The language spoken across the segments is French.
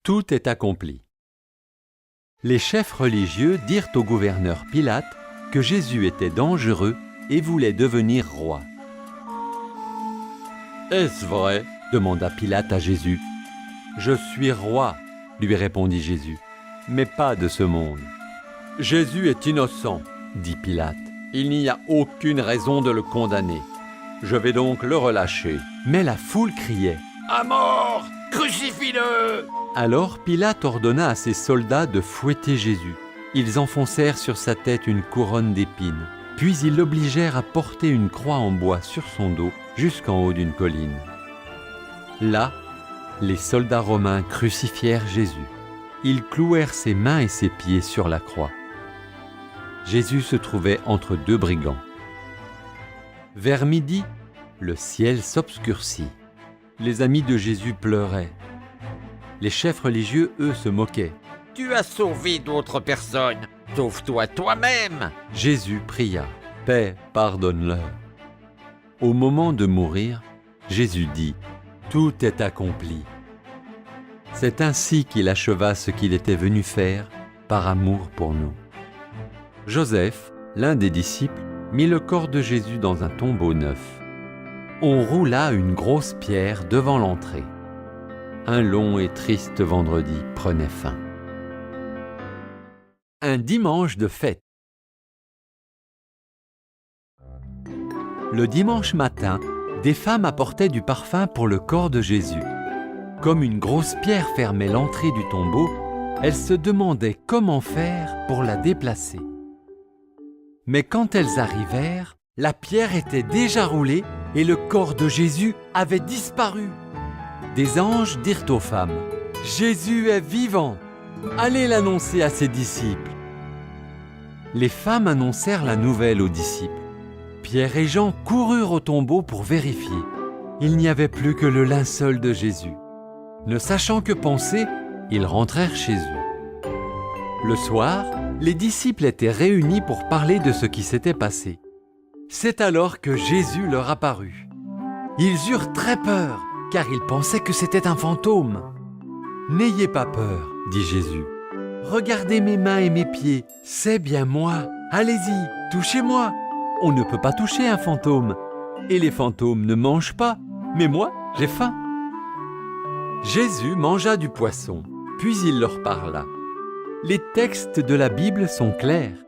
Tout est accompli. Les chefs religieux dirent au gouverneur Pilate que Jésus était dangereux et voulait devenir roi. « Est-ce vrai ?» demanda Pilate à Jésus. « Je suis roi, » lui répondit Jésus, « mais pas de ce monde. »« Jésus est innocent, » dit Pilate. « Il n'y a aucune raison de le condamner. Je vais donc le relâcher. » Mais la foule criait « À mort! Crucifie-le » Alors Pilate ordonna à ses soldats de fouetter Jésus. Ils enfoncèrent sur sa tête une couronne d'épines, puis ils l'obligèrent à porter une croix en bois sur son dos jusqu'en haut d'une colline. Là, les soldats romains crucifièrent Jésus. Ils clouèrent ses mains et ses pieds sur la croix. Jésus se trouvait entre deux brigands. Vers midi, le ciel s'obscurcit. Les amis de Jésus pleuraient. Les chefs religieux, eux, se moquaient. « Tu as sauvé d'autres personnes, sauve-toi toi-même !» Jésus pria. « Paix, pardonne-leur. » Au moment de mourir, Jésus dit « Tout est accompli. » C'est ainsi qu'il acheva ce qu'il était venu faire par amour pour nous. Joseph, l'un des disciples, mit le corps de Jésus dans un tombeau neuf. On roula une grosse pierre devant l'entrée. Un long et triste vendredi prenait fin. Un dimanche de fête. Le dimanche matin, des femmes apportaient du parfum pour le corps de Jésus. Comme une grosse pierre fermait l'entrée du tombeau, elles se demandaient comment faire pour la déplacer. Mais quand elles arrivèrent, la pierre était déjà roulée et le corps de Jésus avait disparu. Des anges dirent aux femmes « Jésus est vivant! Allez l'annoncer à ses disciples. » Les femmes annoncèrent la nouvelle aux disciples. Pierre et Jean coururent au tombeau pour vérifier. Il n'y avait plus que le linceul de Jésus. Ne sachant que penser, ils rentrèrent chez eux. Le soir, les disciples étaient réunis pour parler de ce qui s'était passé. C'est alors que Jésus leur apparut. Ils eurent très peur, car ils pensaient que c'était un fantôme. « N'ayez pas peur, dit Jésus. Regardez mes mains et mes pieds, c'est bien moi. Allez-y, touchez-moi. On ne peut pas toucher un fantôme. Et les fantômes ne mangent pas, mais moi, j'ai faim. » Jésus mangea du poisson, puis il leur parla. Les textes de la Bible sont clairs.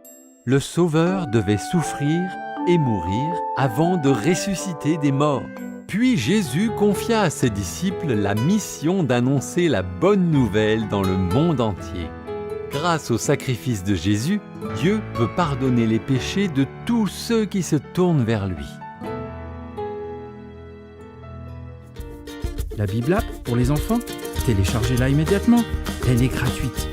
Le Sauveur devait souffrir et mourir avant de ressusciter des morts. Puis Jésus confia à ses disciples la mission d'annoncer la bonne nouvelle dans le monde entier. Grâce au sacrifice de Jésus, Dieu peut pardonner les péchés de tous ceux qui se tournent vers lui. La Bible App pour les enfants, téléchargez-la immédiatement. Elle est gratuite.